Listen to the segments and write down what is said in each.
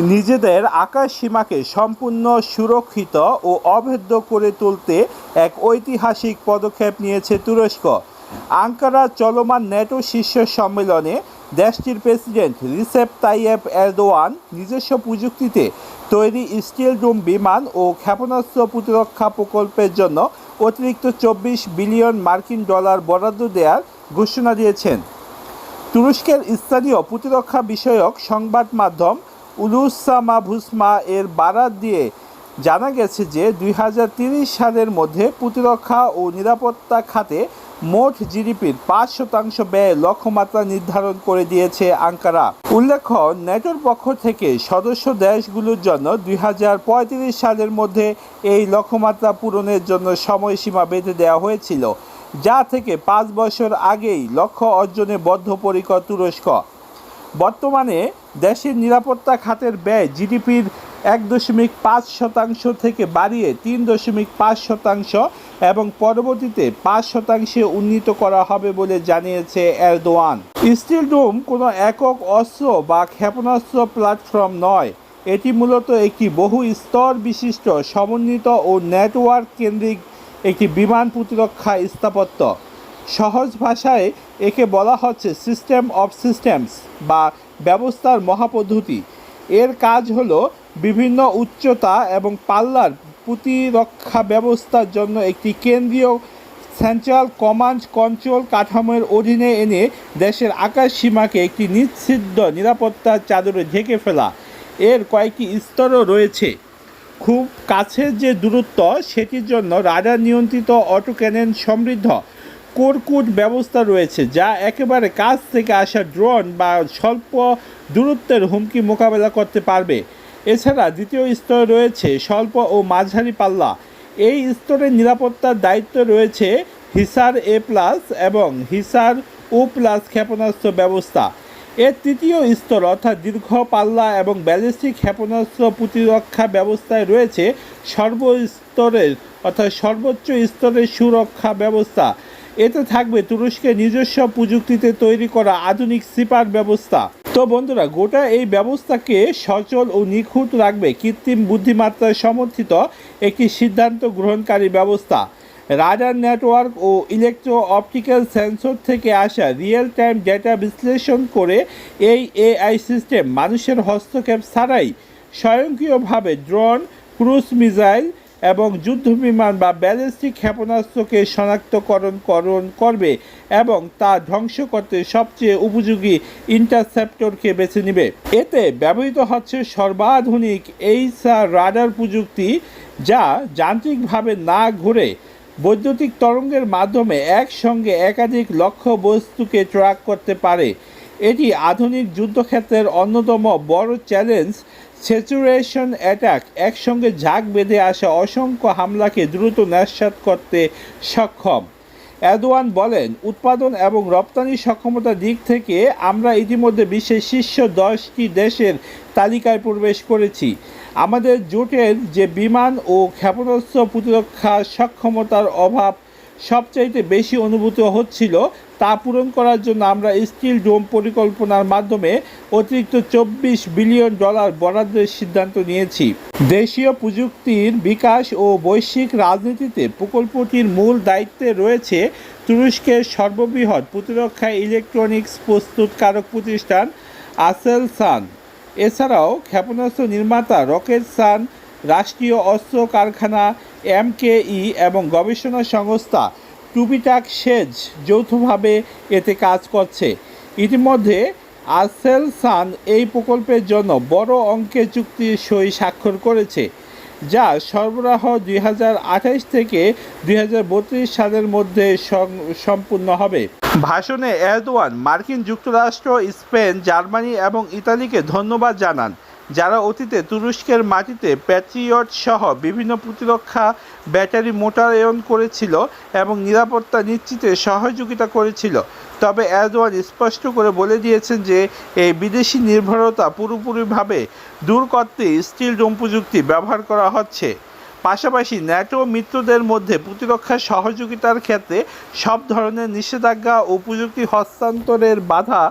নিজেদের আকাশ সীমাকে সম্পূর্ণ সুরক্ষিত ও অভেদ্য করে তুলতে এক ঐতিহাসিক পদক্ষেপ নিয়েছে তুরস্ক। আঙ্কারা চলমান ন্যাটো শীর্ষ সম্মেলনে দেশটির প্রেসিডেন্ট রিসেপ তাইয়েপ এরদোয়ান নিজস্ব প্রযুক্তিতে তৈরি স্টিল ডোম বিমান ও ক্ষেপণাস্ত্র প্রতিরক্ষা প্রকল্পের জন্য অতিরিক্ত 24 বিলিয়ন মার্কিন ডলার বরাদ্দ দেওয়ার ঘোষণা দিয়েছেন। তুরস্কের স্থানীয় প্রতিরক্ষা বিষয়ক সংবাদ মাধ্যম উলুসামা ভুসমা এর বরাত দিয়ে জানা গেছে যে 2030 সালের মধ্যে প্রতিরক্ষা ও নিরাপত্তা খাতে মোট জিডিপির 5% ব্যয়ের লক্ষ্যমাত্রা নির্ধারণ করে দিয়েছে আঙ্কারা। উল্লেখ্য, ন্যাটোর পক্ষ থেকে সদস্য দেশগুলোর জন্য 2035 সালের মধ্যে এই লক্ষ্যমাত্রা পূরণের জন্য সময়সীমা বেঁধে দেওয়া হয়েছিল, যা থেকে 5 বছর আগেই লক্ষ্য অর্জনে বদ্ধপরিকর তুরস্ক। বর্তমানে দেশের নিরাপত্তা খাতের ব্যয় জিডিপির 1.5% থেকে বাড়িয়ে 3.5% এবং পরবর্তীতে 5% উন্নীত করা হবে বলে জানিয়েছে এরদোয়ান। স্টিল ডোম কোনো একক অস্ত্র বা ক্ষেপণাস্ত্র প্ল্যাটফর্ম নয়, এটি মূলত একটি বহু স্তর বিশিষ্ট সমন্বিত ও নেটওয়ার্ক কেন্দ্রিক একটি বিমান প্রতিরক্ষা স্থাপত্য। সহজ ভাষায় একে বলা হচ্ছে সিস্টেম অফ সিস্টেমস বা ব্যবস্থার মহাপদ্ধতি। এর কাজ হলো বিভিন্ন উচ্চতা এবং পাল্লার প্রতিরক্ষা ব্যবস্থার জন্য একটি কেন্দ্রীয় সেন্ট্রাল কমান্ড কন্ট্রোল কাঠামোর অধীনে এনে দেশের আকাশ সীমাকে একটি নিশ্চিদ্র নিরাপত্তার চাদরে ঢেকে ফেলা। এর কয়েকটি স্তরও রয়েছে। খুব কাছের যে দূরত্ব, সেটির জন্য রাডার নিয়ন্ত্রিত অটো ক্যানন সমৃদ্ধ কোরকুট ব্যবস্থা রয়েছে, যা একেবারে কাছ থেকে আসা ড্রোন বা স্বল্প দূরত্বের হুমকি মোকাবেলা করতে পারবে। এছাড়া দ্বিতীয় স্তরে রয়েছে স্বল্প ও মাঝারি পাল্লা। এই স্তরের নিরাপত্তার দায়িত্ব রয়েছে হিসার A+ এবং হিসার O+ ক্ষেপণাস্ত্র ব্যবস্থা। এর তৃতীয় স্তর অর্থাৎ দীর্ঘ পাল্লা এবং ব্যালিস্টিক ক্ষেপণাস্ত্র প্রতিরক্ষা ব্যবস্থায় রয়েছে সর্বস্তরের অর্থাৎ সর্বোচ্চ স্তরের সুরক্ষা ব্যবস্থা। এতে থাকবে তুরস্কের নিজস্ব প্রযুক্তিতে তৈরি করা আধুনিক সিপার ব্যবস্থা। তো বন্ধুরা, গোটা এই ব্যবস্থাকে সচল ও নিখুঁত রাখবে কৃত্রিম বুদ্ধিমত্তায় সমর্থিত একটি সিদ্ধান্ত গ্রহণকারী ব্যবস্থা। রাডার নেটওয়ার্ক ও ইলেকট্রো অপটিক্যাল সেন্সর থেকে আসা রিয়েল টাইম ডেটা বিশ্লেষণ করে এই AI সিস্টেম মানুষের হস্তক্ষেপ ছাড়াই স্বয়ংক্রিয়ভাবে ড্রোন, ক্রুজ মিসাইল এবং যুদ্ধবিমান বা ব্যালিস্টিক ক্ষেপণাস্ত্রকে শনাক্তকরণ করবে এবং তা ধ্বংস করতে সবচেয়ে উপযোগী ইন্টারসেপ্টরকে বেছে নেবে। এতে ব্যবহৃত হচ্ছে সর্বাধুনিক এইচআর রাডার প্রযুক্তি, যা যান্ত্রিকভাবে না ঘুরে বৈদ্যুতিক তরঙ্গের মাধ্যমে একসঙ্গে একাধিক লক্ষ্য বস্তুকে ট্র্যাক করতে পারে। এটি আধুনিক যুদ্ধক্ষেত্রের অন্যতম বড় চ্যালেঞ্জ। স্যাচুরেশন অ্যাটাক একসঙ্গে ঝাঁক বেঁধে আসা অসংখ্য হামলাকে দ্রুত নস্যাৎ করতে সক্ষম। এরদোয়ান বলেন, উৎপাদন এবং রপ্তানি সক্ষমতার দিক থেকে আমরা ইতিমধ্যে বিশ্বের শীর্ষ 10টি দেশের তালিকায় প্রবেশ করেছি। আমাদের জোটের যে বিমান ও ক্ষেপণাস্ত্র প্রতিরক্ষা সক্ষমতার অভাব সবচাইতে বেশি অনুভূত হচ্ছিল, তা পূরণ করার জন্য আমরা স্টিল ডোম পরিকল্পনার মাধ্যমে অতিরিক্ত 24 বিলিয়ন ডলার বরাদ্দের সিদ্ধান্ত নিয়েছি। দেশীয় প্রযুক্তির বিকাশ ও বৈশ্বিক রাজনীতিতে প্রকল্পটির মূল দায়িত্বে রয়েছে তুরস্কের সর্ববৃহৎ প্রতিরক্ষা ইলেকট্রনিক্স প্রস্তুতকারক প্রতিষ্ঠান আসেলসান। এছাড়াও ক্ষেপণাস্ত্র নির্মাতা রকেটসান, রাষ্ট্রীয় অস্ত্র কারখানা MKE এবং গবেষণা সংস্থা টুবিটাক শেজ যৌথভাবে এতে কাজ করছে। ইতিমধ্যে আসেলসান এই প্রকল্পের জন্য বড় অঙ্কের চুক্তির সই স্বাক্ষর করেছে, যা সরবরাহ 2028 থেকে 2032 সালের মধ্যে সম্পূর্ণ হবে। ভাষণে এরদোয়ান মার্কিন যুক্তরাষ্ট্র, স্পেন, জার্মানি এবং ইতালিকে ধন্যবাদ জানান, যারা অতীতে তুরস্কের মাটিতে প্যাট্রিয়ট সহ বিভিন্ন প্রতিরক্ষা ব্যাটারি মোতায়েন করেছিল এবং নিরাপত্তা নিশ্চিতে সহযোগিতা করেছিল। তবে এরদোয়ান স্পষ্ট করে বলে দিয়েছেন যে এই বিদেশি নির্ভরতা পুরোপুরিভাবে দূর করতে স্টিল ডোম প্রযুক্তি ব্যবহার করা হচ্ছে। পাশাপাশি ন্যাটো মিত্রদের মধ্যে প্রতিরক্ষা সহযোগিতার ক্ষেত্রে সব ধরনের নিষেধাজ্ঞা ও প্রযুক্তি হস্তান্তরের বাধা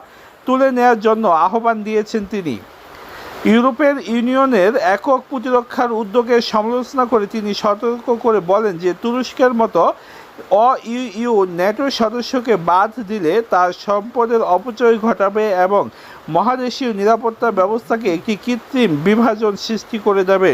তুলে নেওয়ার জন্য আহ্বান দিয়েছেন তিনি। ইউরোপের ইউনিয়নের একক প্রতিরক্ষার উদ্যোগের সমালোচনা করে তিনি সতর্ক করে বলেন যে তুরস্কের মতো ইউ ন্যাটো সদস্যকে বাদ দিলে তার সম্পদের অপচয় ঘটাবে এবং মহাদেশীয় নিরাপত্তা ব্যবস্থাকে একটি কৃত্রিম বিভাজন সৃষ্টি করে দেবে।